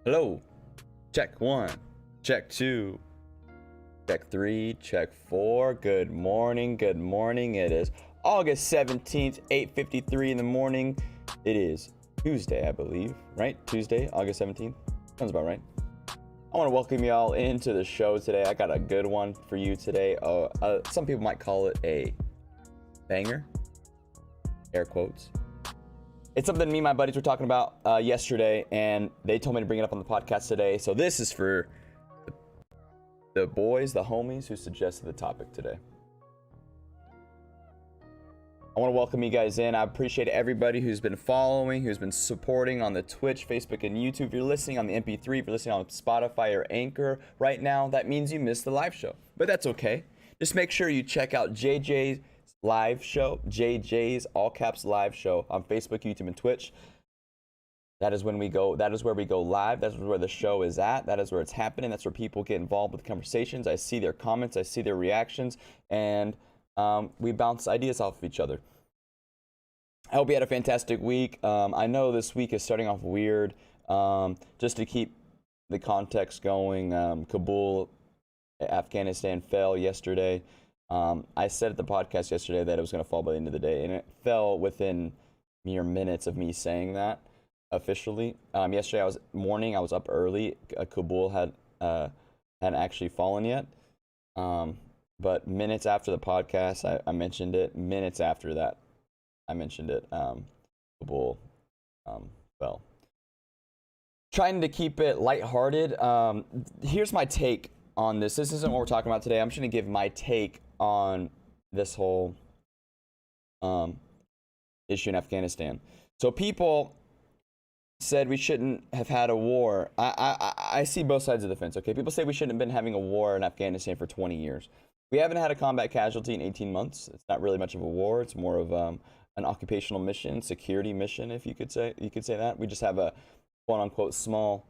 Hello. Check one. Check two. Check three. Check four. Good morning. Good morning. It is August 17th, 8:53 in the morning. It is Tuesday, I believe. Right? Tuesday, August 17th. Sounds about right. I want to welcome y'all into the show today. I got a good one for you today. Some people might call it a banger. Air quotes. It's something me and my buddies were talking about yesterday, and they told me to bring it up on the podcast today. So this is for the boys, the homies who suggested the topic today. I want to welcome you guys in. I appreciate everybody who's been following, who's been supporting on the Twitch, Facebook, and YouTube. If you're listening on the MP3, if you're listening on Spotify or Anchor right now, that means you missed the live show. But that's okay. Just make sure you check out JJ's live show, JJ's all caps live show on Facebook, YouTube, and Twitch. That is when we go. That is where we go live. That's where the show is at. That is where it's happening. That's where people get involved with conversations. I see their comments. I see their reactions, and we bounce ideas off of each other. I hope you had a fantastic week. I know this week is starting off weird. Just to keep the context going, Kabul, Afghanistan fell yesterday. I said at the podcast yesterday that it was going to fall by the end of the day, and it fell within mere minutes of me saying that officially. Yesterday I was up early. Kabul hadn't actually fallen yet. But minutes after the podcast, I mentioned it. Minutes after that, I mentioned it. Kabul fell. Trying to keep it lighthearted. Here's my take on this. This isn't what we're talking about today. I'm just going to give my take on this whole issue in Afghanistan. So people said we shouldn't have had a war. I see both sides of the fence, okay? People say we shouldn't have been having a war in Afghanistan for 20 years. We haven't had a combat casualty in 18 months. It's not really much of a war. It's more of an occupational mission, security mission, if you could say that. We just have a quote-unquote small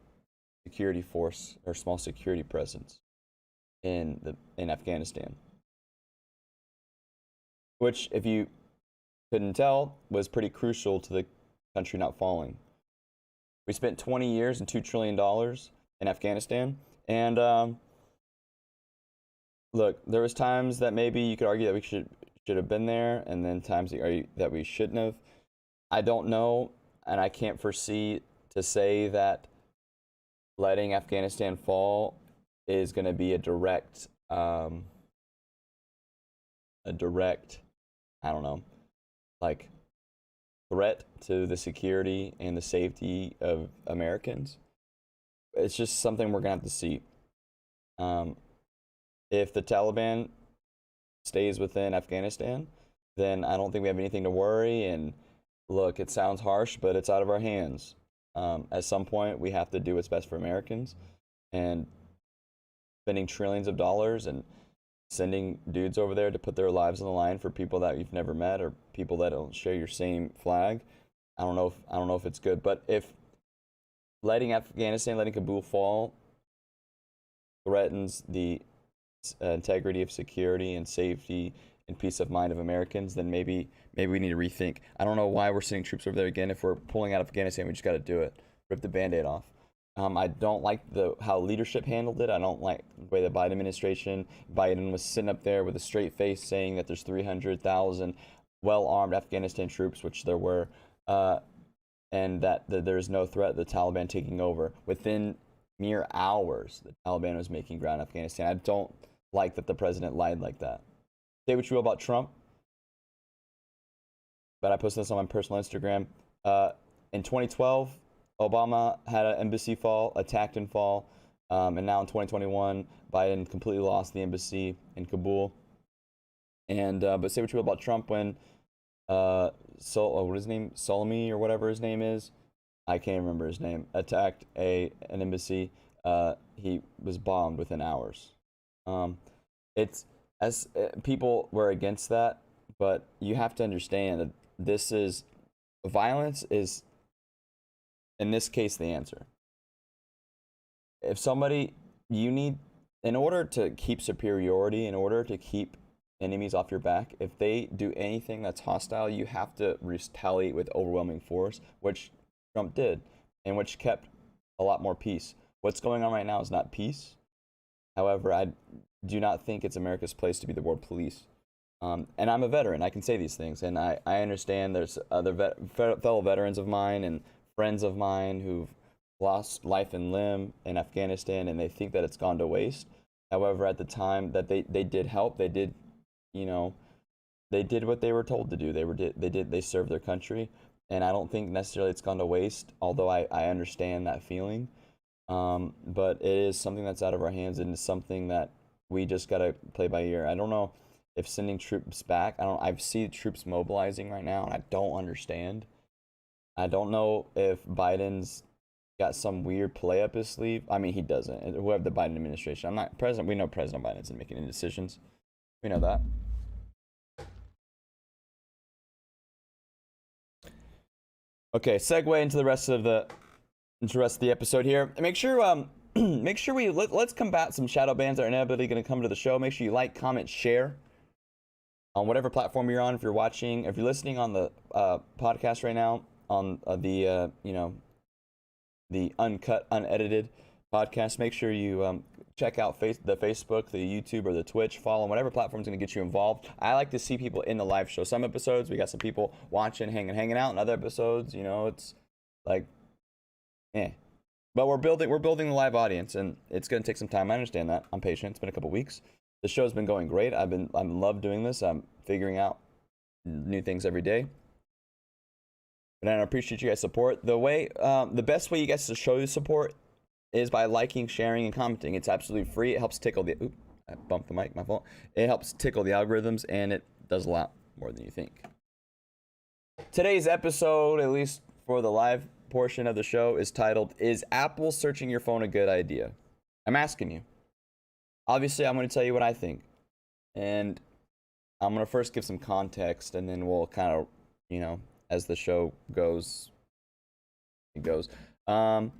security force or small security presence in Afghanistan, which, if you couldn't tell, was pretty crucial to the country not falling. We spent 20 years and $2 trillion in Afghanistan, and look, there was times that maybe you could argue that we should have been there, and then times that we shouldn't have. I don't know, and I can't foresee to say that letting Afghanistan fall is going to be a direct, I don't know, like, threat to the security and the safety of Americans. It's just something we're gonna have to see. If the Taliban stays within Afghanistan, then I don't think we have anything to worry. And look, it sounds harsh, but it's out of our hands. At some point, we have to do what's best for Americans, and spending trillions of dollars and sending dudes over there to put their lives on the line for people that you've never met or people that don't share your same flag. I don't know if it's good, but if letting Kabul fall threatens the integrity of security and safety and peace of mind of Americans, then maybe we need to rethink. I don't know why we're sending troops over there again. If we're pulling out of Afghanistan, we just got to do it. Rip the Band-Aid off. I don't like how leadership handled it. I don't like the way the Biden administration, Biden was sitting up there with a straight face saying that there's 300,000 well-armed Afghanistan troops, which there were, and that there's no threat of the Taliban taking over. Within mere hours, the Taliban was making ground in Afghanistan. I don't like that the president lied like that. Say what you will about Trump, but I posted this on my personal Instagram. In 2012, Obama had an embassy fall, attacked and fall, and now in 2021, Biden completely lost the embassy in Kabul. And but say what you will about Trump when what is his name, Soleimani or whatever his name is, I can't remember his name, attacked an embassy. He was bombed within hours. People were against that, but you have to understand that violence is, in this case, the answer. If in order to keep superiority, in order to keep enemies off your back, if they do anything that's hostile, you have to retaliate with overwhelming force, which Trump did, and which kept a lot more peace. What's going on right now is not peace. However, I do not think it's America's place to be the world police. And I'm a veteran. I can say these things, and I understand there's other fellow veterans of mine and friends of mine who've lost life and limb in Afghanistan, and they think that it's gone to waste. However, at the time that they did help, they did, you know, they did what they were told to do. They served their country, and I don't think necessarily it's gone to waste. Although I understand that feeling, but it is something that's out of our hands, and it's something that we just gotta play by ear. I don't know if sending troops back. I see troops mobilizing right now, and I don't understand. I don't know if Biden's got some weird play up his sleeve. I mean, he doesn't. We have the Biden administration. I'm not president. We know President Biden isn't making any decisions. We know that. Okay, segue into the rest of the episode here. Make sure make sure let's combat some shadow bans that are inevitably going to come to the show. Make sure you like, comment, share on whatever platform you're on. If you're watching, if you're listening on the podcast right now on the the uncut, unedited podcast, make sure you check out the Facebook, the YouTube, or the Twitch. Follow on whatever platform is going to get you involved. I like to see people in the live show. Some episodes we got some people watching, hanging out, and other episodes, it's like, But we're building the live audience, and it's going to take some time. I understand that. I'm patient. It's been a couple weeks. The show's been going great. I'm love doing this. I'm figuring out new things every day. And I appreciate you guys' support. The best way you guys to show your support is by liking, sharing, and commenting. It's absolutely free. It helps tickle the. Oop, I bumped the mic. My fault. It helps tickle the algorithms, and it does a lot more than you think. Today's episode, at least for the live portion of the show, is titled, "Is Apple Searching Your Phone a Good Idea?" I'm asking you. Obviously, I'm going to tell you what I think. And I'm going to first give some context, and then we'll kind of, as the show goes, it goes. I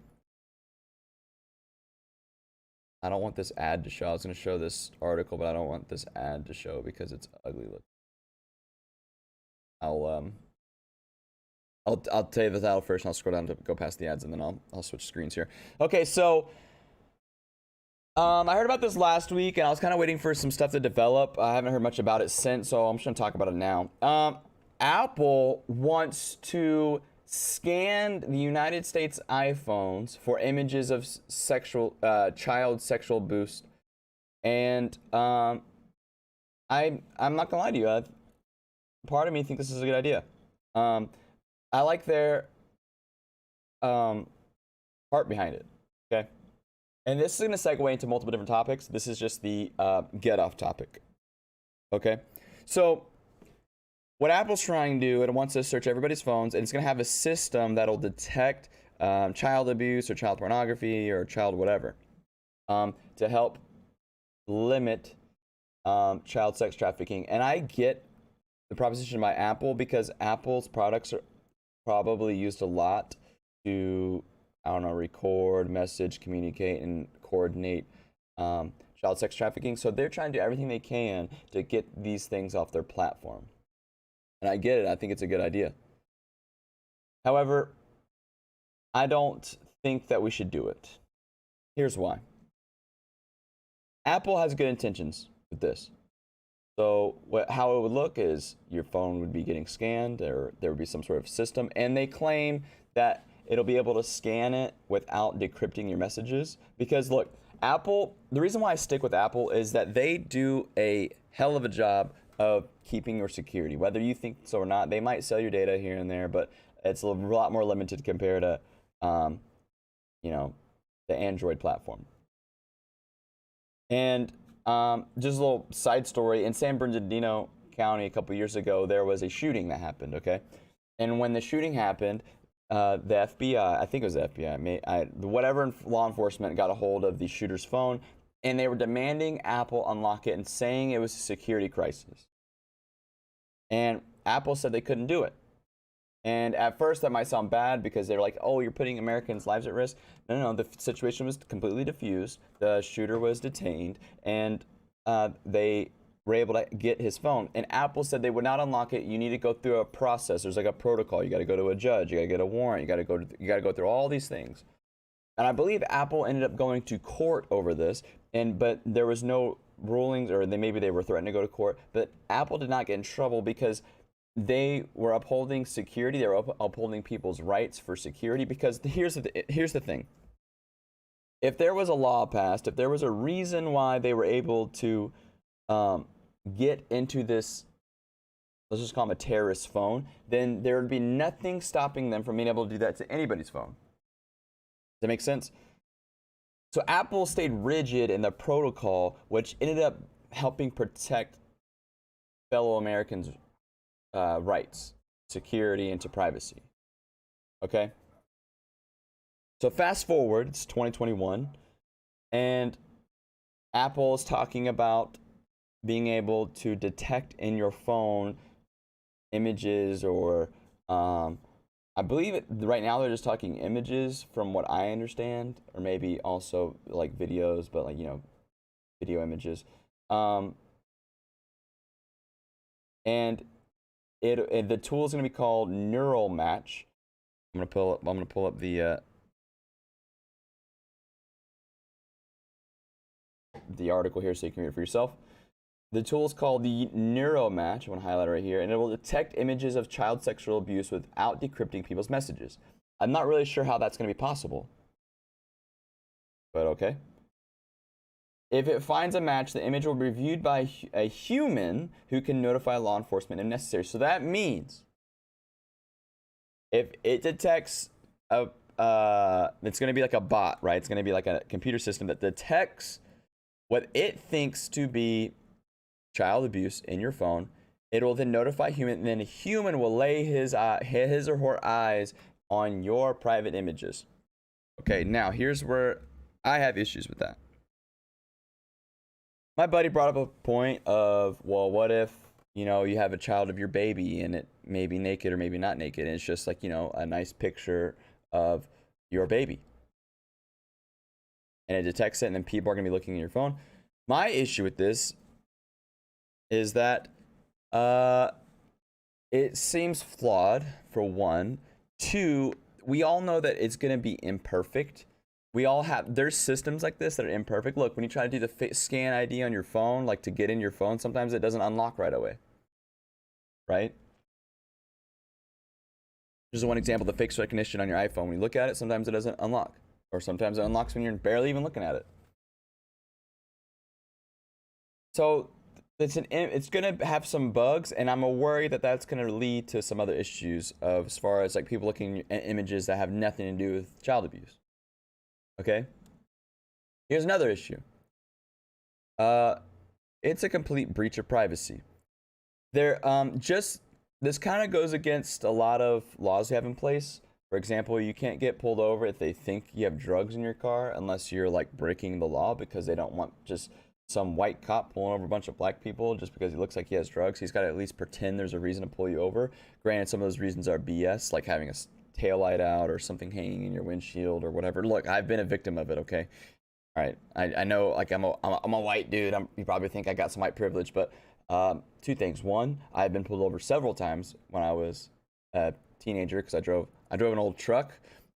don't want this ad to show. I was going to show this article, but I don't want this ad to show because it's ugly look. I'll tell you the title first, and I'll scroll down to go past the ads, and then I'll switch screens here. Okay, so I heard about this last week, and I was kind of waiting for some stuff to develop. I haven't heard much about it since, so I'm just going to talk about it now. Apple wants to scan the United States iPhones for images of child sexual abuse, and I'm not gonna lie to you. Part of me think this is a good idea. I like their heart behind it. Okay. And this is going to segue into multiple different topics. This is just the get off topic. Okay. So what Apple's trying to do, it wants to search everybody's phones, and it's going to have a system that'll detect child abuse or child pornography or child whatever to help limit child sex trafficking. And I get the proposition by Apple because Apple's products are probably used a lot to, record, message, communicate, and coordinate child sex trafficking. So they're trying to do everything they can to get these things off their platform. And I get it. I think it's a good idea. However, I don't think that we should do it. Here's why. Apple has good intentions with this. So how it would look is your phone would be getting scanned, or there would be some sort of system, and they claim that it'll be able to scan it without decrypting your messages. Because look, Apple, the reason why I stick with Apple is that they do a hell of a job of keeping your security. Whether you think so or not, they might sell your data here and there, but it's a lot more limited compared to, the Android platform. And just a little side story, in San Bernardino County a couple years ago, there was a shooting that happened, okay? And when the shooting happened, the FBI, I think it was the FBI, whatever law enforcement got a hold of the shooter's phone, and they were demanding Apple unlock it and saying it was a security crisis. And Apple said they couldn't do it. And at first that might sound bad because they're like, oh, you're putting Americans' lives at risk. No, the situation was completely diffused. The shooter was detained, and they were able to get his phone. And Apple said they would not unlock it. You need to go through a process. There's like a protocol. You got to go to a judge. You got to get a warrant. You got to go through all these things. And I believe Apple ended up going to court over this, but there was no rulings, or maybe they were threatening to go to court, but Apple did not get in trouble because they were upholding security. They were upholding people's rights for security. Because here's the thing: if there was a law passed, if there was a reason why they were able to get into this, let's just call them a terrorist phone, then there would be nothing stopping them from being able to do that to anybody's phone. Does that make sense? So Apple stayed rigid in the protocol, which ended up helping protect fellow Americans' rights, security, and to privacy. Okay? So fast forward, it's 2021, and Apple is talking about being able to detect in your phone images, or I believe right now they're just talking images from what I understand, or maybe also like videos, but like, video images. And the tool is going to be called Neural Match. I'm going to pull up the article here so you can read it for yourself. The tool is called the Neural Match. I want to highlight it right here, and it will detect images of child sexual abuse without decrypting people's messages. I'm not really sure how that's going to be possible, but okay. If it finds a match, the image will be reviewed by a human who can notify law enforcement if necessary. So that means if it detects it's going to be like a bot, right? It's going to be like a computer system that detects what it thinks to be child abuse in your phone. It will then notify a human, and then a human will lay his or her eyes on your private images. Okay, now here's where I have issues with that. My buddy brought up a point of, well, what if, you have a child of your baby and it may be naked or maybe not naked, and it's just like, a nice picture of your baby. And it detects it, and then people are going to be looking at your phone. My issue with this is that it seems flawed, for one. Two, we all know that it's going to be imperfect. There's systems like this that are imperfect. Look, when you try to do the scan ID on your phone, like to get in your phone, sometimes it doesn't unlock right away. Right? Just one example, the face recognition on your iPhone. When you look at it, sometimes it doesn't unlock. Or sometimes it unlocks when you're barely even looking at it. So it's going to have some bugs, and I'm worried that that's going to lead to some other issues as far as like people looking at images that have nothing to do with child abuse. Okay? Here's another issue. It's a complete breach of privacy. This kind of goes against a lot of laws we have in place. For example, you can't get pulled over if they think you have drugs in your car unless you're like breaking the law, because they don't want just some white cop pulling over a bunch of black people just because he looks like he has drugs. He's got to at least pretend there's a reason to pull you over. Granted, some of those reasons are BS, like having a taillight out or something hanging in your windshield or whatever. Look, I've been a victim of it, okay? All right, I know, like, I'm a white dude. You probably think I got some white privilege, but two things. One, I've been pulled over several times when I was a teenager because I drove an old truck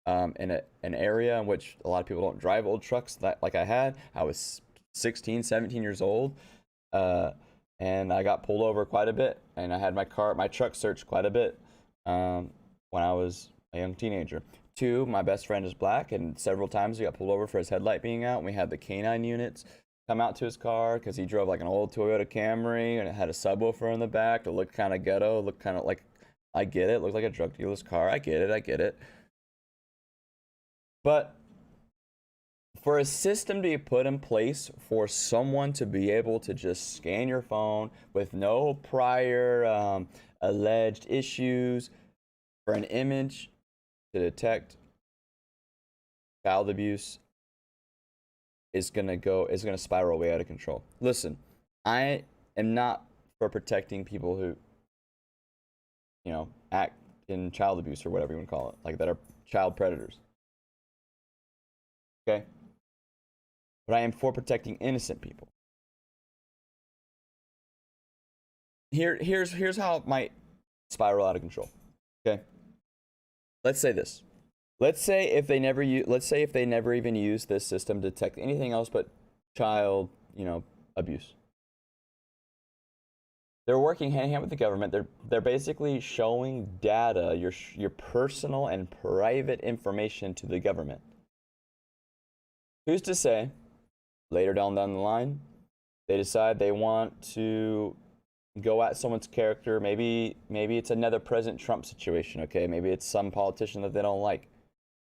in an area in which a lot of people don't drive old trucks like I had. I was 16, 17 years old, and I got pulled over quite a bit, and I had my truck searched quite a bit when I was a young teenager. Two, my best friend is black, and several times he got pulled over for his headlight being out, and we had the canine units come out to his car because he drove like an old Toyota Camry, and it had a subwoofer in the back. It looked kind of ghetto, looked kind of like, I get it, it looked like a drug dealer's car. I get it. But for a system to be put in place for someone to be able to just scan your phone with no prior alleged issues, for an image to detect child abuse, is gonna spiral way out of control. Listen, I am not for protecting people who, act in child abuse or whatever you want to call it, like that are child predators. Okay? But I am for protecting innocent people. Here's how it might spiral out of control. Okay? Let's say this. let's say if they never let's say if they never even use this system to detect anything else but child, abuse. They're working hand in hand with the government. They're basically showing data, your personal and private information to the government. Who's to say later down the line they decide they want to go at someone's character? Maybe it's another President Trump situation, okay? Maybe it's some politician that they don't like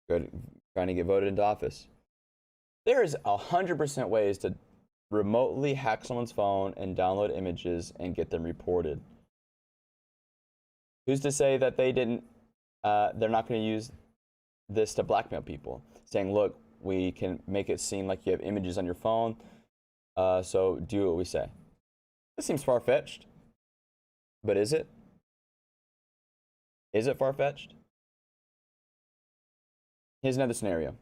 trying to get voted into office. There is 100% ways to remotely hack someone's phone and download images and get them reported. Who's to say that they're not going to use this to blackmail people, saying, look, we can make it seem like you have images on your phone, so do what we say. This seems far-fetched, but is it? Is it far-fetched? Here's another scenario.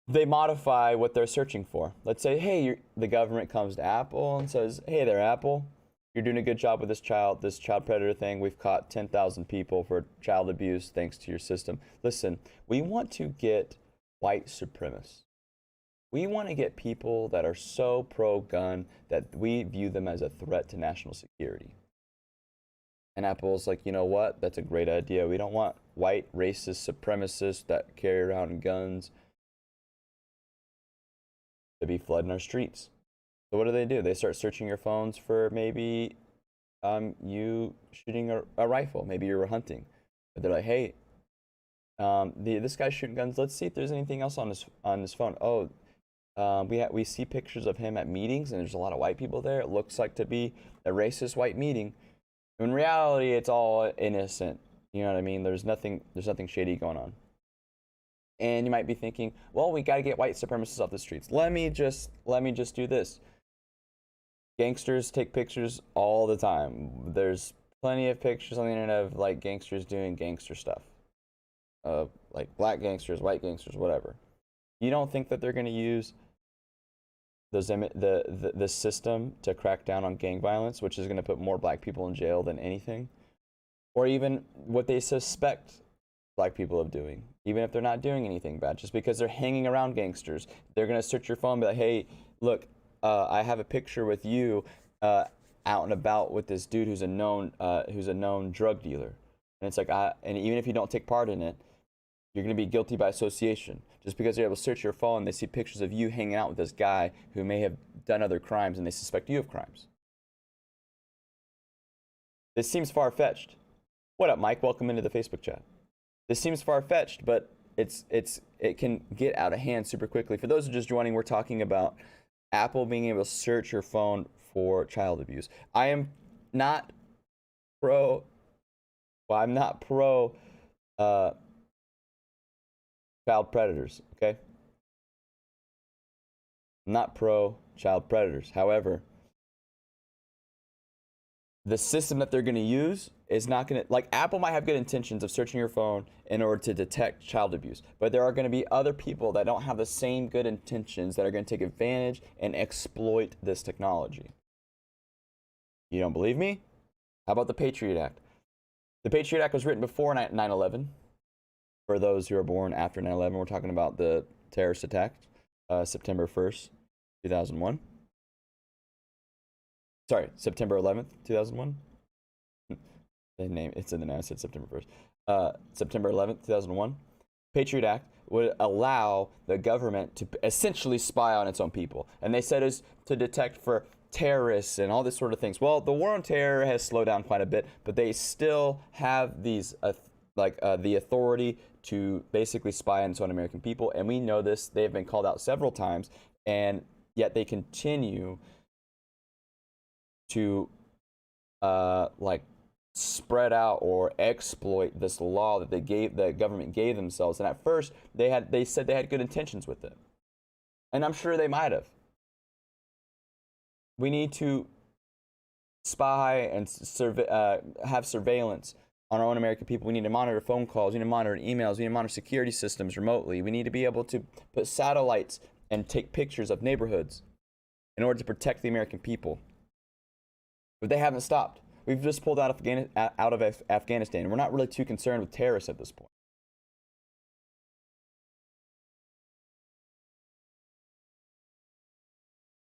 They modify what they're searching for. Let's say, hey, the government comes to Apple and says, hey there, Apple, you're doing a good job with this child predator thing. We've caught 10,000 people for child abuse thanks to your system. Listen, we want to get white supremacists. We want to get people that are so pro-gun that we view them as a threat to national security. And Apple's like, you know what? That's a great idea. We don't want white racist supremacists that carry around guns to be flooding our streets. So what do? They start searching your phones for maybe you shooting a rifle. Maybe you were hunting. But they're like, hey, this guy's shooting guns. Let's see if there's anything else on his phone. Oh, we see pictures of him at meetings, and there's a lot of white people there. It looks like to be a racist white meeting. In reality, it's all innocent. You know what I mean? There's nothing shady going on. And you might be thinking, well, we got to get white supremacists off the streets. Let me just do this. Gangsters take pictures all the time. There's plenty of pictures on the internet of like gangsters doing gangster stuff. Like black gangsters, white gangsters, whatever. You don't think that they're going to use the system to crack down on gang violence, which is going to put more black people in jail than anything? Or even what they suspect black people of doing, even if they're not doing anything bad, just because they're hanging around gangsters. They're going to search your phone and be like, hey, look, I have a picture with you out and about with this dude who's a known drug dealer. And it's like, and even if you don't take part in it, you're going to be guilty by association. Just because they're able to search your phone, they see pictures of you hanging out with this guy who may have done other crimes, and they suspect you of crimes. This seems far-fetched. What up, Mike? Welcome into the Facebook chat. This seems far-fetched, but it can get out of hand super quickly. For those who are just joining, we're talking about Apple being able to search your phone for child abuse. I'm not pro child predators, okay? I'm not pro child predators. However, the system that they're going to use is not going to, like, Apple might have good intentions of searching your phone in order to detect child abuse, but there are going to be other people that don't have the same good intentions that are going to take advantage and exploit this technology. You don't believe me? How about the Patriot Act? The Patriot Act was written before 9/11. For those who are born after 9/11, we're talking about the terrorist attack, September 1st, 2001. Sorry, September 11th, 2001. The name, it's in the name, I said September 1st. September 11th, 2001. Patriot Act would allow the government to essentially spy on its own people. And they said it's to detect for terrorists and all this sort of things. Well, the war on terror has slowed down quite a bit, but they still have these, the authority to basically spy on its own American people. And we know this. They've been called out several times, and yet they continue to spread out or exploit this law that the government gave themselves. And at first they said they had good intentions with it, and I'm sure they might have. We need to spy and have surveillance on our own American people. We need to monitor phone calls. We need to monitor emails. We need to monitor security systems remotely. We need to be able to put satellites and take pictures of neighborhoods in order to protect the American people. But they haven't stopped. We've just pulled out of Afghanistan. We're not really too concerned with terrorists at this point.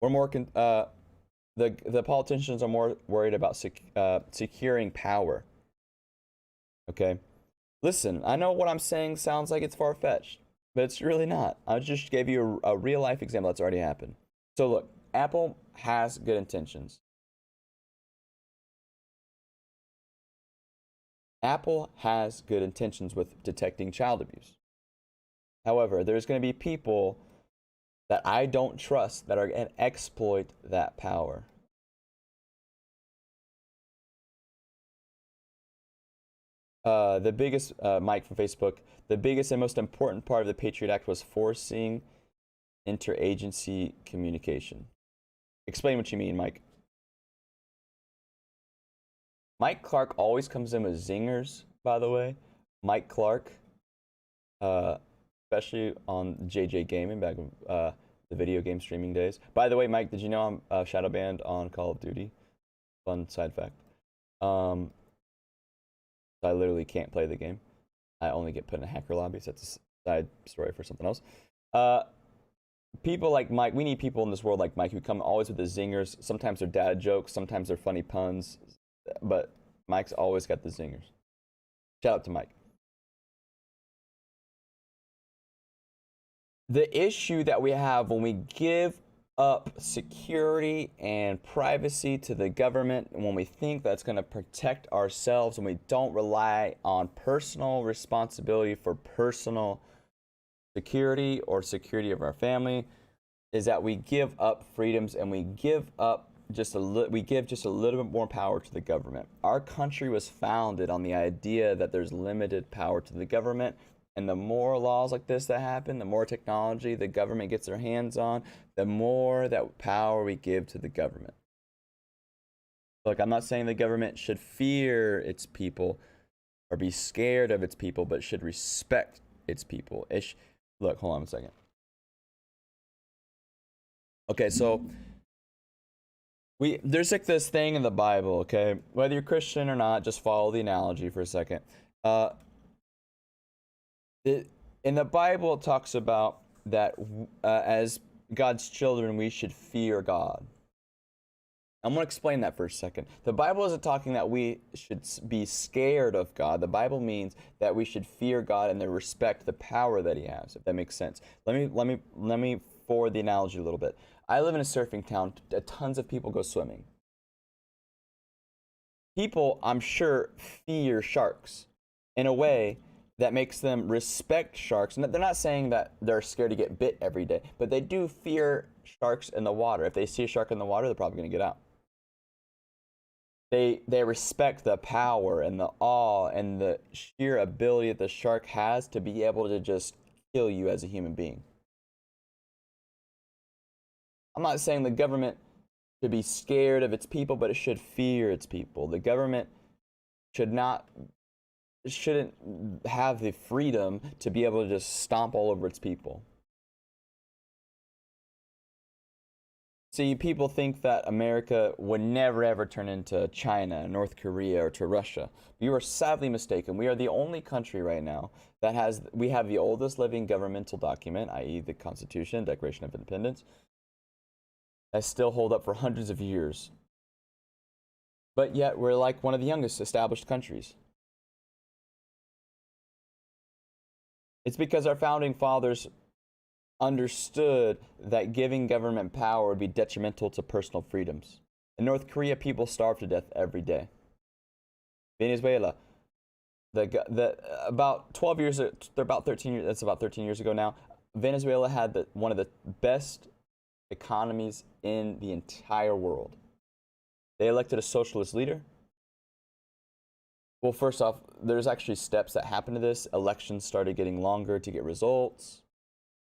We're more the politicians are more worried about securing power. Okay, listen, I know what I'm saying sounds like it's far-fetched, but it's really not. I just gave you a real-life example that's already happened. So look, Apple has good intentions. Apple has good intentions with detecting child abuse. However, there's going to be people that I don't trust that are going to exploit that power. The biggest, Mike from Facebook, the biggest and most important part of the Patriot Act was forcing interagency communication. Explain what you mean, Mike. Mike Clark always comes in with zingers, by the way. Mike Clark, especially on JJ Gaming back in the video game streaming days. By the way, Mike, did you know I'm shadow banned on Call of Duty? Fun side fact. I literally can't play the game. I only get put in a hacker lobby, so that's a side story for something else. People like Mike, we need people in this world like Mike who come always with the zingers. Sometimes they're dad jokes, sometimes they're funny puns, but Mike's always got the zingers. Shout out to Mike. The issue that we have when we give up security and privacy to the government, and when we think that's going to protect ourselves, and we don't rely on personal responsibility for personal security or security of our family, is that we give up freedoms and we give up just a little bit more power to the government. Our country was founded on the idea that there's limited power to the government. And the more laws like this that happen, the more technology the government gets their hands on, the more that power we give to the government. Look, I'm not saying the government should fear its people or be scared of its people, but should respect its people. Look, hold on a second. Okay, so there's like this thing in the Bible, okay? Whether you're Christian or not, just follow the analogy for a second. In the Bible, it talks about that as God's children, we should fear God. I'm going to explain that for a second. The Bible isn't talking that we should be scared of God. The Bible means that we should fear God and then respect the power that He has, if that makes sense. Let me forward the analogy a little bit. I live in a surfing town. Tons of people go swimming. People, I'm sure, fear sharks in a way that makes them respect sharks. And they're not saying that they're scared to get bit every day, but they do fear sharks in the water. If they see a shark in the water, they're probably going to get out. They respect the power and the awe and the sheer ability that the shark has to be able to just kill you as a human being. I'm not saying the government should be scared of its people, but it should fear its people. The government shouldn't have the freedom to be able to just stomp all over its people. See, people think that America would never ever turn into China, North Korea, or to Russia. You are sadly mistaken. We are the only country right now that we have the oldest living governmental document, i.e. the Constitution, Declaration of Independence, that still hold up for hundreds of years. But yet we're like one of the youngest established countries. It's because our founding fathers understood that giving government power would be detrimental to personal freedoms. In North Korea, people starve to death every day. Venezuela, about 12 years, they're about 13 years, that's about 13 years ago now. Venezuela had one of the best economies in the entire world. They elected a socialist leader. Well, first off, there's actually steps that happened to this. Elections started getting longer to get results.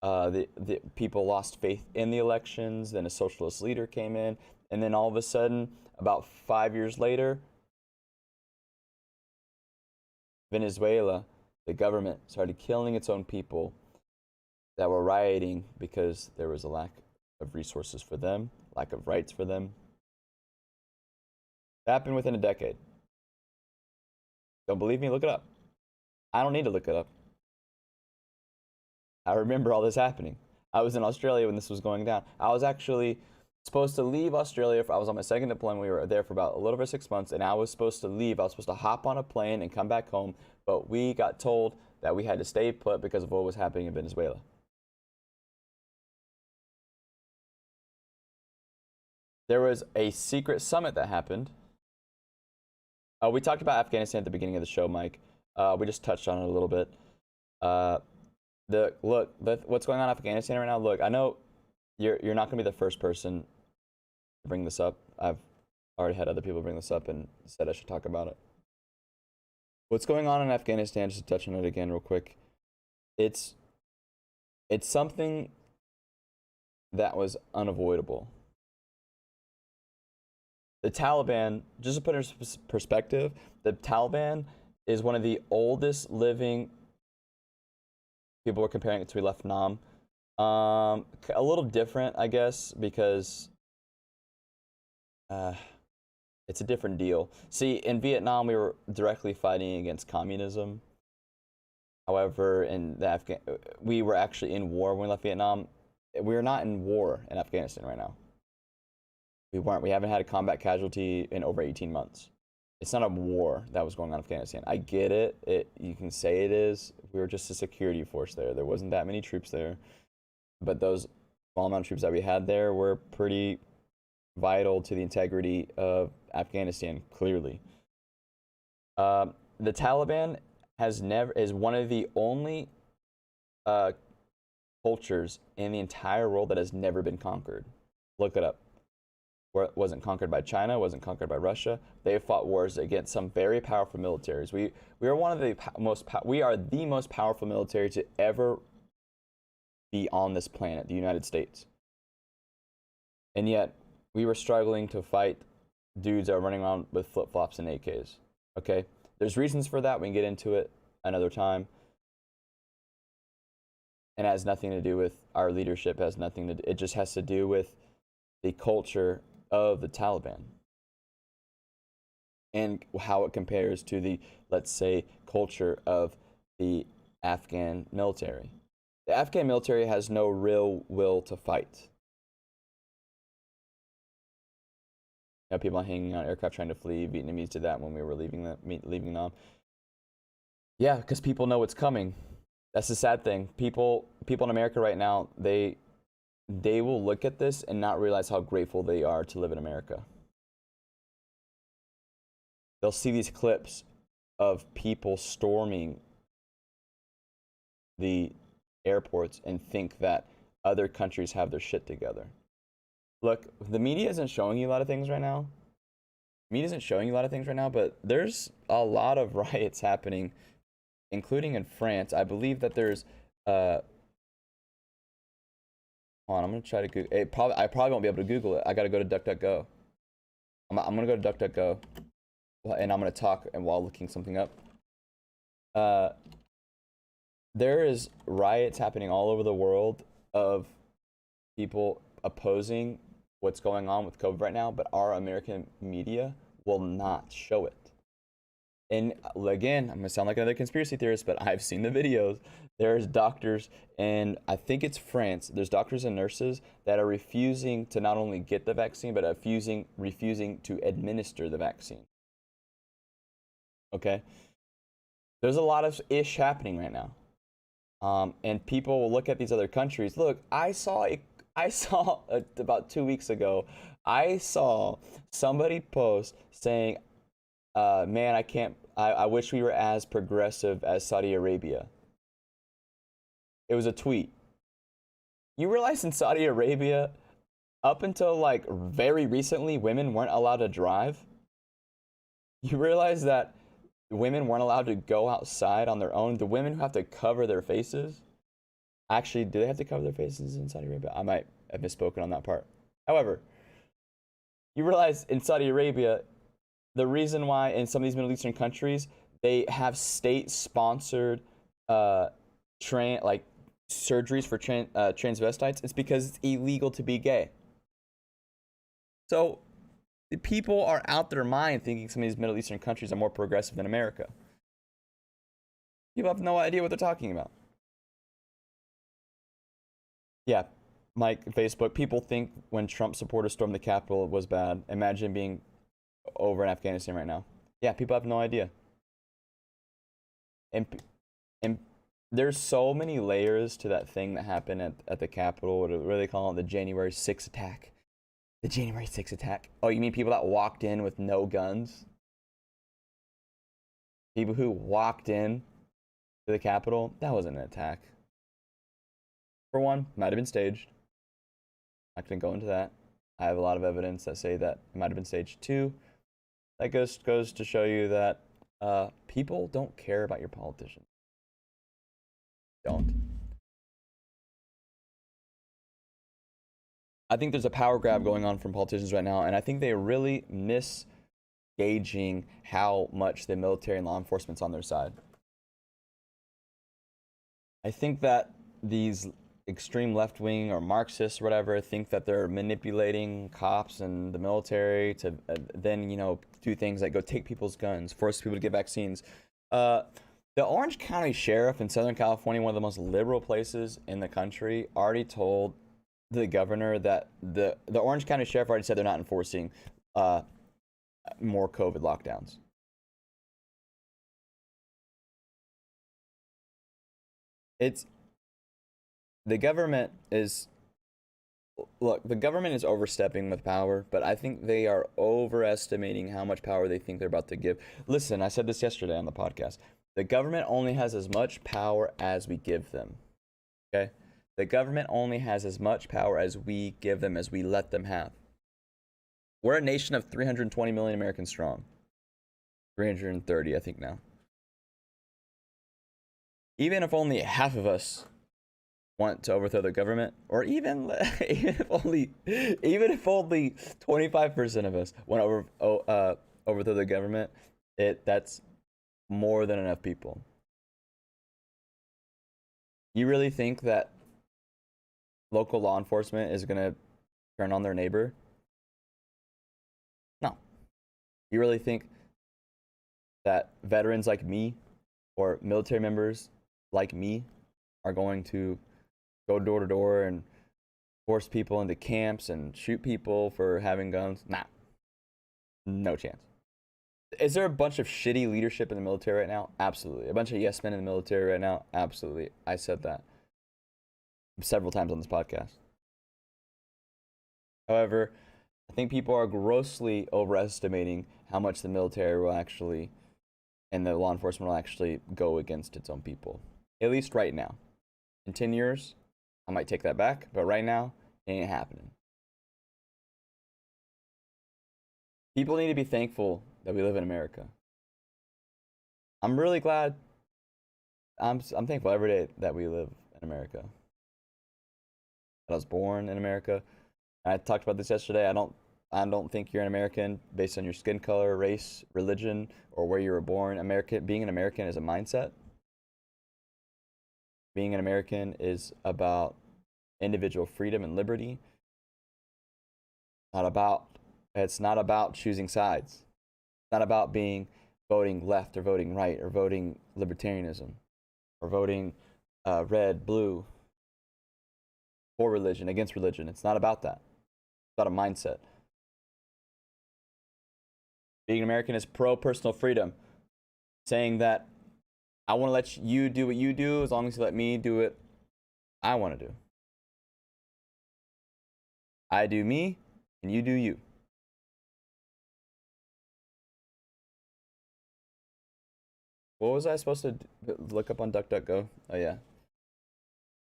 The people lost faith in the elections. Then a socialist leader came in. And then all of a sudden, about 5 years later, Venezuela, the government, started killing its own people that were rioting because there was a lack of resources for them, lack of rights for them. It happened within a decade. Don't believe me? Look it up. I don't need to look it up. I remember all this happening. I was in Australia when this was going down. I was actually supposed to leave Australia. I was on my second deployment. We were there for about a little over 6 months, and I was supposed to leave. I was supposed to hop on a plane and come back home, but we got told that we had to stay put because of what was happening in Venezuela. There was a secret summit that happened. We talked about Afghanistan at the beginning of the show, Mike. We just touched on it a little bit. What's going on in Afghanistan right now? Look, I know you're not going to be the first person to bring this up. I've already had other people bring this up and said I should talk about it. What's going on in Afghanistan, just to touch on it again real quick, it's something that was unavoidable. The Taliban, just to put it in perspective, the Taliban is one of the oldest living. People were comparing it to Vietnam. A little different, I guess, because it's a different deal. See, in Vietnam, we were directly fighting against communism. However, we were actually in war when we left Vietnam. We are not in war in Afghanistan right now. We weren't. We haven't had a combat casualty in over 18 months. It's not a war that was going on in Afghanistan. I get it. You can say it is. We were just a security force there. There wasn't that many troops there. But those small amount of troops that we had there were pretty vital to the integrity of Afghanistan, clearly. The Taliban is one of the only cultures in the entire world that has never been conquered. Look it up. Wasn't conquered by China, wasn't conquered by Russia. They have fought wars against some very powerful militaries. We are one of the most powerful military to ever be on this planet, the United States. And yet, we were struggling to fight dudes that are running around with flip-flops and AKs. Okay? There's reasons for that. We can get into it another time. And it has nothing to do with our leadership. It just has to do with the culture of the Taliban and how it compares to the, let's say, culture of the Afghan military. The Afghan military has no real will to fight. You know, people hanging on aircraft trying to flee. Vietnamese did that when we were leaving them. Yeah, because people know what's coming. That's the sad thing. People in America right now, they will look at this and not realize how grateful they are to live in America. They'll see these clips of people storming the airports and think that other countries have their shit together. Look, the media isn't showing you a lot of things right now. But there's a lot of riots happening, including in France. I believe that there's Hold on, I'm gonna try to Google. I probably won't be able to Google it. I gotta go to DuckDuckGo. I'm gonna go to DuckDuckGo, and I'm gonna talk and while looking something up. There is riots happening all over the world of people opposing what's going on with COVID right now, but our American media will not show it. And again, I'm gonna sound like another conspiracy theorist, but I've seen the videos. There's doctors, and I think it's France. There's doctors and nurses that are refusing to not only get the vaccine, but refusing to administer the vaccine. Okay? There's a lot of ish happening right now. And people will look at these other countries. Look, I saw about 2 weeks ago, I saw somebody post saying, man, I wish we were as progressive as Saudi Arabia. It was a tweet. You realize in Saudi Arabia, up until like very recently, women weren't allowed to drive? You realize that women weren't allowed to go outside on their own? The women who have to cover their faces, actually, do they have to cover their faces in Saudi Arabia? I might have misspoken on that part. However, you realize in Saudi Arabia, the reason why in some of these Middle Eastern countries, they have state-sponsored surgeries for transvestites is because it's illegal to be gay. So the people are out their mind thinking some of these Middle Eastern countries are more progressive than America. People have no idea what they're talking about. Yeah, Mike, Facebook. People think when Trump supporters stormed the Capitol, it was bad. Imagine being over in Afghanistan right now. Yeah, people have no idea. And and there's so many layers to that thing that happened at the Capitol. What do they call it? The January 6th attack. The January 6th attack. Oh, you mean people that walked in with no guns? People who walked in to the Capitol? That wasn't an attack. For one, might have been staged. I can go into that. I have a lot of evidence that say that it might have been staged. Two, that goes to show you that people don't care about your politicians. Don't. I think there's a power grab going on from politicians right now, and I think they really miss gauging how much the military and law enforcement's on their side. I think that these extreme left wing or Marxists or whatever think that they're manipulating cops and the military to then, you know, do things like go take people's guns, force people to get vaccines. The Orange County Sheriff in Southern California, one of the most liberal places in the country, already told the governor that the Orange County Sheriff already said they're not enforcing more COVID lockdowns. It's the government is look, the government is overstepping with power, but I think they are overestimating how much power they think they're about to give. Listen, I said this yesterday on the podcast. The government only has as much power as we give them. Okay? The government only has as much power as we give them, as we let them have. We're a nation of 320 million Americans strong. 330, I think now. Even if only half of us want to overthrow the government, or even if only 25% of us want to overthrow the government, that's more than enough people. You really think that local law enforcement is going to turn on their neighbor? No. You really think that veterans like me or military members like me are going to go door to door and force people into camps and shoot people for having guns? Nah. No chance. Is there a bunch of shitty leadership in the military right now? Absolutely. A bunch of yes men in the military right now? Absolutely. I said that several times on this podcast. However, I think people are grossly overestimating how much the military will actually and the law enforcement will actually go against its own people. At least right now. In 10 years, I might take that back, but right now, it ain't happening. People need to be thankful that we live in America. I'm really glad. I'm thankful every day that we live in America. That I was born in America. I talked about this yesterday. I don't think you're an American based on your skin color, race, religion, or where you were born. Being an American is a mindset. Being an American is about individual freedom and liberty. It's not about choosing sides. It's not about voting left or voting right or voting libertarianism or voting red, blue, for religion, against religion. It's not about that. It's about a mindset. Being American is pro-personal freedom, saying that I want to let you do what you do as long as you let me do what I want to do. I do me, and you do you. What was I supposed to look up on DuckDuckGo? Oh, yeah.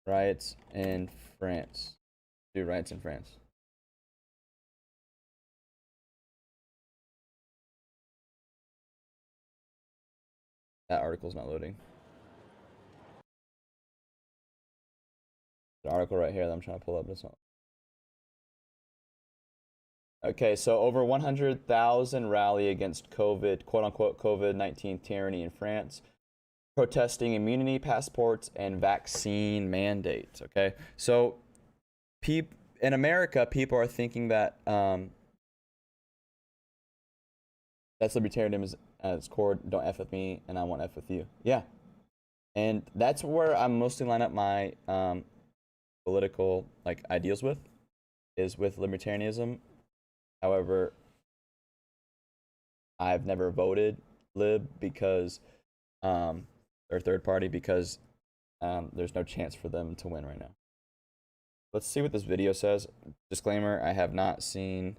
Riots in France. Do riots in France. That article's not loading. The article right here that I'm trying to pull up. This one. Okay, so over 100,000 rally against COVID, quote unquote, COVID-19 tyranny in France, protesting immunity passports and vaccine mandates. Okay, so in America, people are thinking that that's libertarianism as core. Don't F with me, and I won't F with you. Yeah, And that's where I'm mostly line up my political ideals with, is with libertarianism. However, I've never voted lib because or third party because there's no chance for them to win right now. Let's see what this video says. Disclaimer, I have not seen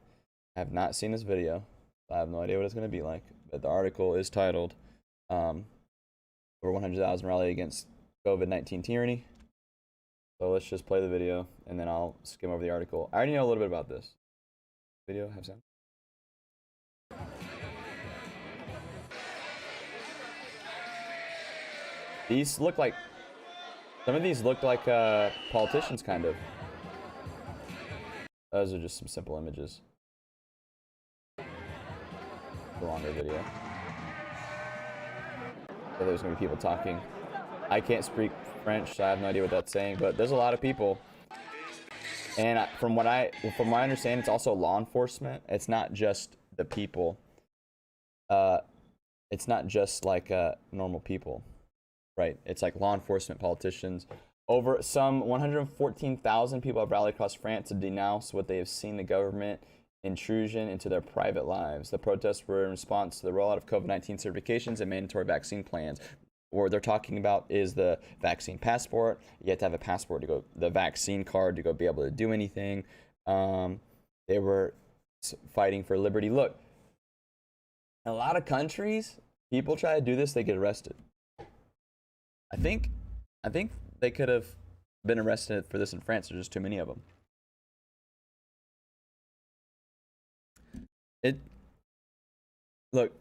this video. I have no idea what it's going to be like, but the article is titled over 100,000 rally against COVID-19 tyranny. So let's just play the video and then I'll skim over the article. I already know a little bit about this. Video, have sound. These look like, some of these look like politicians, kind of. Those are just some simple images. A longer video. So there's gonna be people talking. I can't speak French, so I have no idea what that's saying, but there's a lot of people. And from what I understand, it's also law enforcement. It's not just the people. It's not just like normal people, right? It's like law enforcement, politicians. Over some 114,000 people have rallied across France to denounce what they have seen the government intrusion into their private lives. The protests were in response to the rollout of COVID-19 certifications and mandatory vaccine plans. What they're talking about is the vaccine passport. You have to have a passport to go, the vaccine card to go be able to do anything. They were fighting for liberty. Look, in a lot of countries, people try to do this, they get arrested. I think they could have been arrested for this in France. There's just too many of them. Look,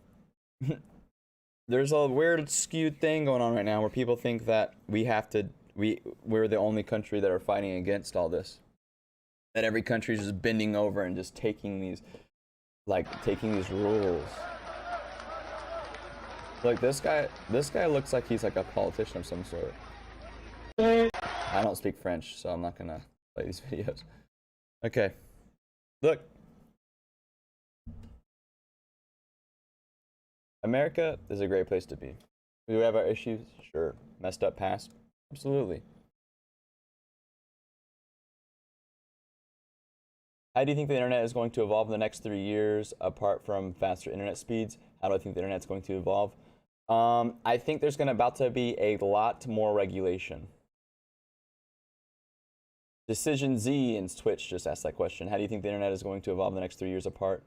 there's a weird skewed thing going on right now where people think that we're the only country that are fighting against all this. That every country is just bending over and just taking these rules. Look, this guy looks like he's like a politician of some sort. I don't speak French, so I'm not gonna play these videos. Okay, look. America is a great place to be. We have our issues, sure. Messed up past, absolutely. How do you think the internet is going to evolve in the next 3 years, apart from faster internet speeds? How do I think the internet is going to evolve? I think there's about to be a lot more regulation. Decision Z in Twitch just asked that question. How do you think the internet is going to evolve in the next 3 years apart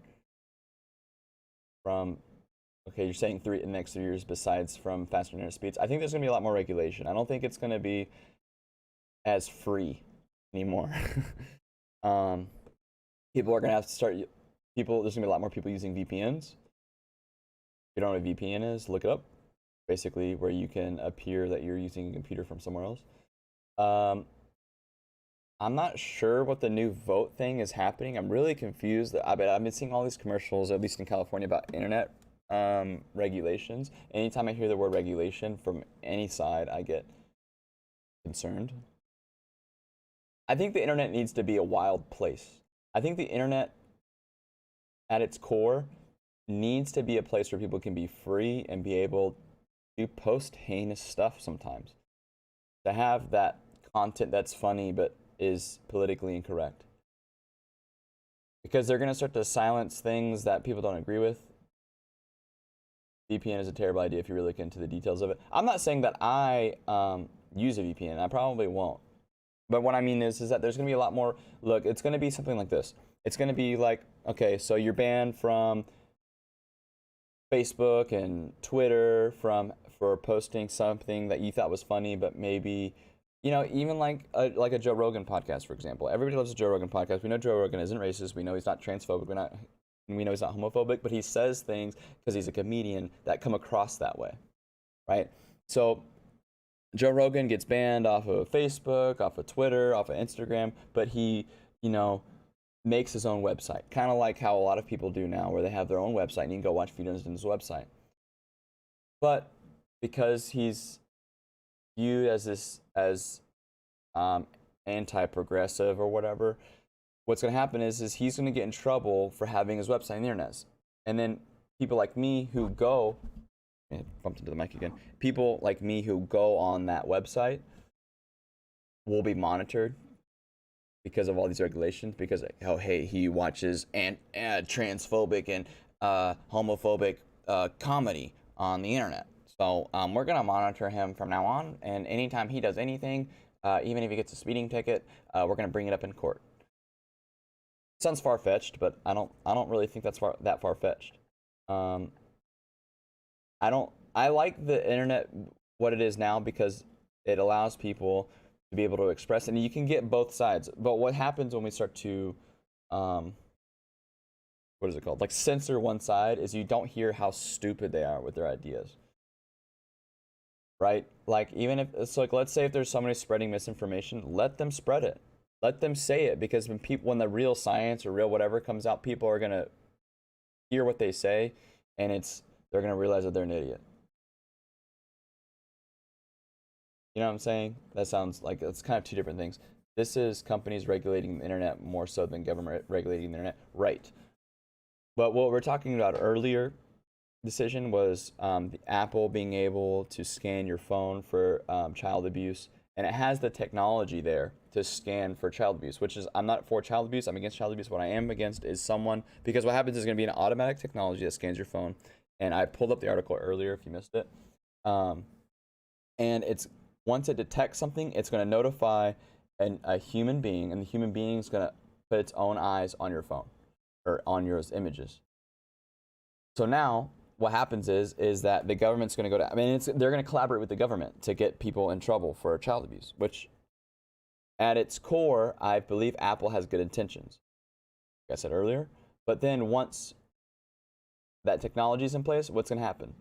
from... Okay, you're saying in the next 3 years besides from faster internet speeds. I think there's going to be a lot more regulation. I don't think it's going to be as free anymore. People are going to have to start... there's going to be a lot more people using VPNs. If you don't know what a VPN is, look it up. Basically, where you can appear that you're using a computer from somewhere else. I'm not sure what the new vote thing is happening. I'm really confused. I've been seeing all these commercials, at least in California, about internet regulations. Anytime I hear the word regulation from any side, I get concerned. I think the internet needs to be a wild place. I think the internet, at its core, needs to be a place where people can be free and be able to post heinous stuff sometimes. To have that content that's funny but is politically incorrect. Because they're going to start to silence things that people don't agree with. VPN is a terrible idea if you really look into the details of it. I'm not saying that I use a VPN. I probably won't. But what I mean is that there's going to be a lot more... Look, it's going to be something like this. It's going to be like, okay, so you're banned from Facebook and Twitter for posting something that you thought was funny, but maybe, you know, even like a Joe Rogan podcast, for example. Everybody loves a Joe Rogan podcast. We know Joe Rogan isn't racist. We know he's not transphobic. We know he's not homophobic, but he says things because he's a comedian that come across that way, right? So Joe Rogan gets banned off of Facebook, off of Twitter, off of Instagram, but he, you know, makes his own website, kind of like how a lot of people do now, where they have their own website and you can go watch videos on his website. But because he's viewed as anti-progressive or whatever, what's going to happen is he's going to get in trouble for having his website on the internet. And then people like me who go bumped into the mic again. People like me who go on that website will be monitored because of all these regulations. Because oh hey, he watches and transphobic and homophobic comedy on the internet. So we're gonna monitor him from now on, and anytime he does anything, even if he gets a speeding ticket, we're gonna bring it up in court. Sounds far-fetched, but I don't really think that's that far-fetched. I like the internet what it is now because it allows people to be able to express, and you can get both sides. But what happens when we start to what is it called, like censor one side, is you don't hear how stupid they are with their ideas, right? Like even if it's like, let's say if there's somebody spreading misinformation, let them spread it, let them say it, because when the real science or real whatever comes out, people are gonna hear what they say, and they're gonna realize that they're an idiot. You know what I'm saying? That sounds like it's kind of two different things. This is companies regulating the internet more so than government regulating the internet, right? But what we're talking about earlier decision was the Apple being able to scan your phone for child abuse, and it has the technology there to scan for child abuse, which is, I'm not for child abuse, I'm against child abuse. What I am against is someone, because what happens is going to be an automatic technology that scans your phone, and I pulled up the article earlier if you missed it, and it's, once it detects something, it's going to notify a human being, and the human being is going to put its own eyes on your phone or on your images. So now what happens is that the government's going to go to, they're going to collaborate with the government to get people in trouble for child abuse, which at its core, I believe Apple has good intentions, like I said earlier. But then once that technology is in place, what's going to happen?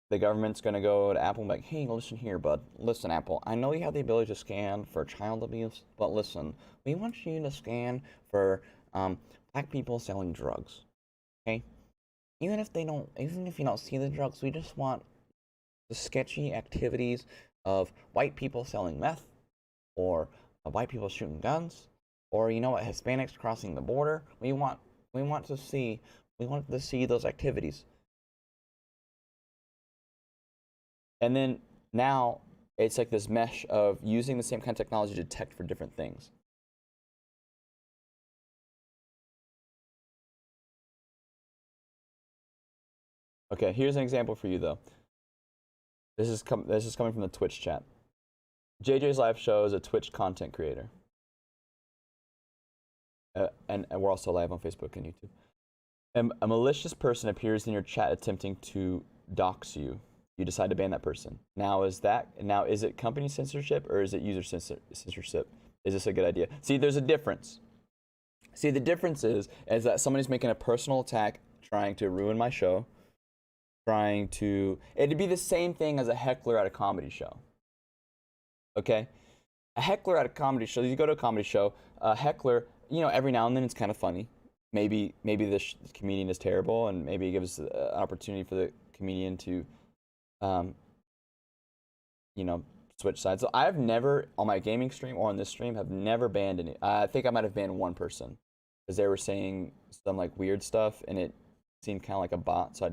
The government's going to go to Apple and be like, hey, listen here, bud. Listen, Apple, I know you have the ability to scan for child abuse, but listen, we want you to scan for black people selling drugs, okay? Even if you don't see the drugs, we just want the sketchy activities of white people selling meth, or white people shooting guns, or you know what, Hispanics crossing the border. We want to see those activities. And then now it's like this mesh of using the same kind of technology to detect for different things. Okay, here's an example for you though. This is coming from the Twitch chat. JJ's Live Show is a Twitch content creator. And we're also live on Facebook and YouTube. And a malicious person appears in your chat attempting to dox you. You decide to ban that person. Now is it company censorship or is it user censorship? Is this a good idea? See, there's a difference. See, the difference is that somebody's making a personal attack, trying to ruin my show, it'd be the same thing as a heckler at a comedy show. Okay? A heckler at a comedy show, you go to a comedy show, a heckler, you know, every now and then it's kind of funny. Maybe the comedian is terrible, and maybe it gives an opportunity for the comedian to you know, switch sides. So I've never, on my gaming stream or on this stream, have never banned any. I think I might have banned one person because they were saying some like weird stuff, and it seemed kind of like a bot, so I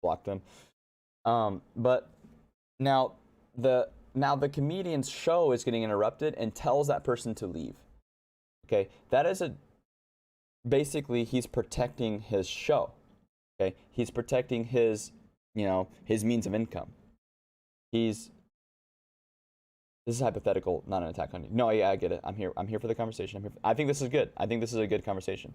blocked them. But now the comedian's show is getting interrupted and tells that person to leave. Okay, that is basically he's protecting his show. Okay, he's protecting his, you know, his means of income. This is hypothetical, not an attack on you. No, yeah, I get it. I'm here for the conversation. I think this is good. I think this is a good conversation.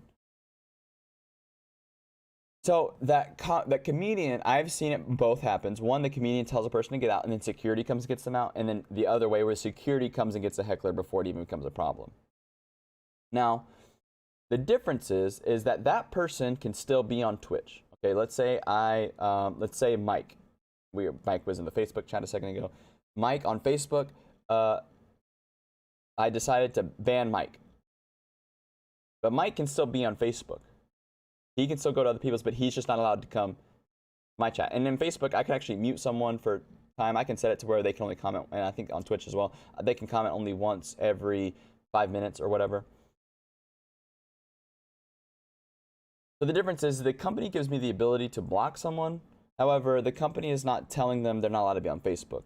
So that comedian, I've seen it both happens. One, the comedian tells a person to get out, and then security comes and gets them out, and then the other way where security comes and gets a heckler before it even becomes a problem. Now, the difference is that person can still be on Twitch. Okay, let's say Mike. Mike was in the Facebook chat a second ago. Mike on Facebook, I decided to ban Mike. But Mike can still be on Facebook. He can still go to other people's, but he's just not allowed to come my chat. And in Facebook, I can actually mute someone for time. I can set it to where they can only comment, and I think on Twitch as well, they can comment only once every 5 minutes or whatever. So the difference is the company gives me the ability to block someone However, the company is not telling them they're not allowed to be on Facebook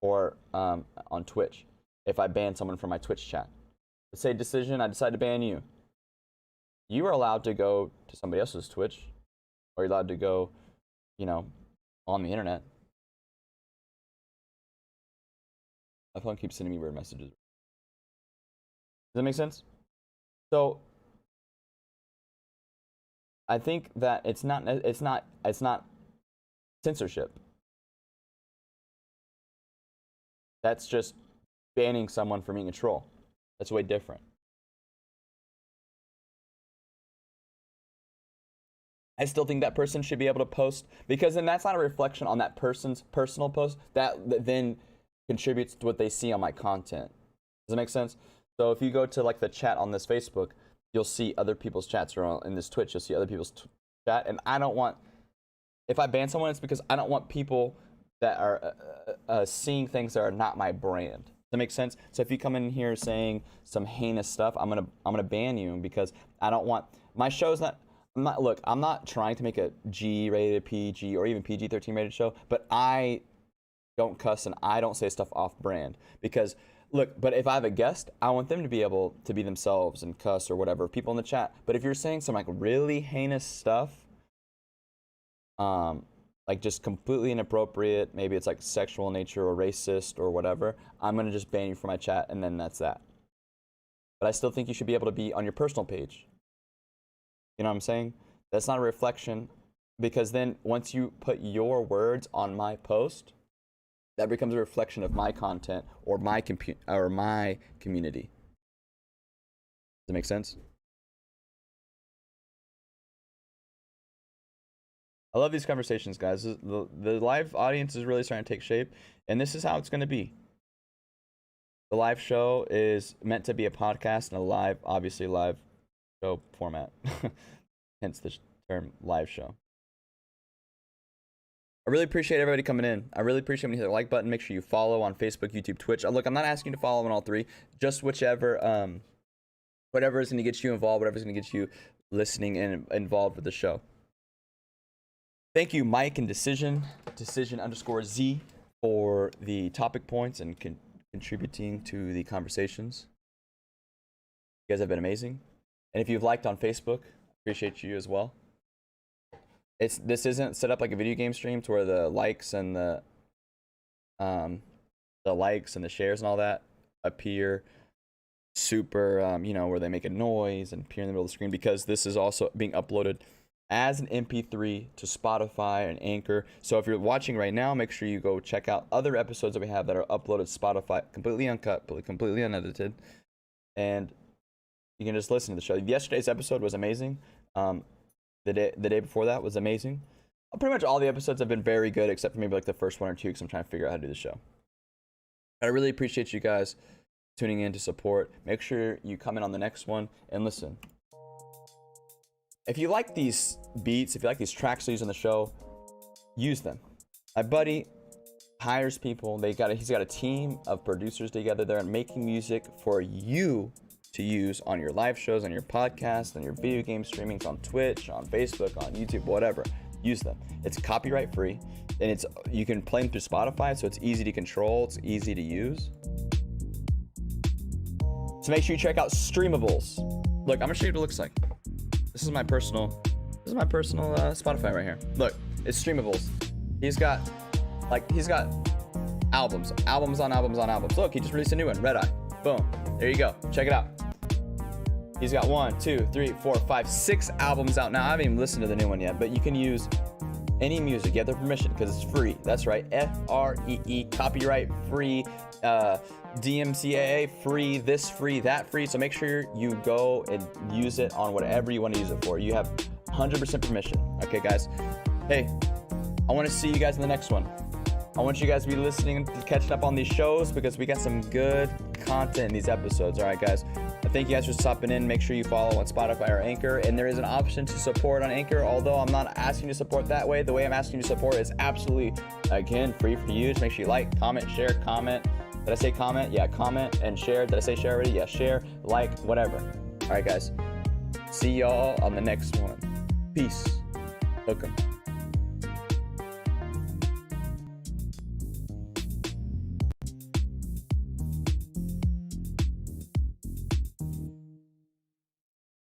or on Twitch. If I ban someone from my Twitch chat, let's say Decision, I decide to ban you. You are allowed to go to somebody else's Twitch, or you're allowed to go, you know, on the internet. My phone keeps sending me weird messages. Does that make sense? So I think that it's not censorship. That's just banning someone from being a troll. That's way different. I still think that person should be able to post, because then that's not a reflection on that person's personal post. That then contributes to what they see on my content. Does that make sense? So if you go to like the chat on this Facebook, you'll see other people's chats, or in this Twitch, you'll see other people's chat. And I don't want, if I ban someone, it's because I don't want people that are seeing things that are not my brand. Does that make sense? So if you come in here saying some heinous stuff, I'm gonna ban you, because I don't want my show's not. Look, I'm not trying to make a G-rated, PG, or even PG-13 rated show, but I don't cuss and I don't say stuff off brand, because look, but if I have a guest, I want them to be able to be themselves and cuss or whatever, people in the chat. But if you're saying some like really heinous stuff, like just completely inappropriate, maybe it's like sexual in nature or racist or whatever, I'm gonna just ban you from my chat, and then that's that. But I still think you should be able to be on your personal page. You know what I'm saying? That's not a reflection, because then once you put your words on my post, that becomes a reflection of my content or my community. Does that make sense? I love these conversations, guys. The live audience is really starting to take shape, and this is how it's going to be. The live show is meant to be a podcast and a live, obviously live show format. Hence the term live show. I really appreciate everybody coming in. I really appreciate when you hit the like button. Make sure you follow on Facebook, YouTube, Twitch. Look, I'm not asking you to follow on all three. Just whichever, whatever is going to get you involved, whatever is going to get you listening and involved with the show. Thank you, Mike and Decision_Z for the topic points and contributing to the conversations. You guys have been amazing. And if you've liked on Facebook, appreciate you as well. This isn't set up like a video game stream to where the likes and the likes and the shares and all that appear super, you know, where they make a noise and appear in the middle of the screen, because this is also being uploaded as an MP3 to Spotify and Anchor. So if you're watching right now, make sure you go check out other episodes that we have that are uploaded to Spotify, completely uncut, completely unedited, and you can just listen to the show. Yesterday's episode was amazing. The day before that was amazing. Pretty much all the episodes have been very good, except for maybe like the first one or two, because I'm trying to figure out how to do the show. I really appreciate you guys tuning in to support. Make sure you come in on the next one and listen. If you like these beats, if you like these tracks I use on the show, use them. My buddy hires people. He's got a team of producers together there and making music for you to use on your live shows, on your podcast, on your video game streamings, on Twitch, on Facebook, on YouTube, whatever. Use them. It's copyright free, and you can play them through Spotify, so it's easy to control, it's easy to use. So make sure you check out Streamables. Look, I'm gonna show you what it looks like. This is my personal Spotify right here. Look, it's Streamables. He's got albums on albums. Look, he just released a new one, Red Eye. Boom. There you go. Check it out. He's got 1, 2, 3, 4, 5, 6 albums out now. I haven't even listened to the new one yet, but you can use any music. You have the permission because it's free. That's right. Free, copyright free, DMCA free, this free, that free. So make sure you go and use it on whatever you want to use it for. You have 100% permission. Okay, guys. Hey, I want to see you guys in the next one. I want you guys to be listening and catching up on these shows, because we got some good content in these episodes. All right, guys. Thank you guys for stopping in. Make sure you follow on Spotify or Anchor. And there is an option to support on Anchor, although I'm not asking you to support that way. The way I'm asking you to support is absolutely, again, free for you. Just make sure you like, comment, share, comment. Did I say comment? Yeah, comment and share. Did I say share already? Yeah, share, like, whatever. All right, guys. See y'all on the next one. Peace. Hook 'em.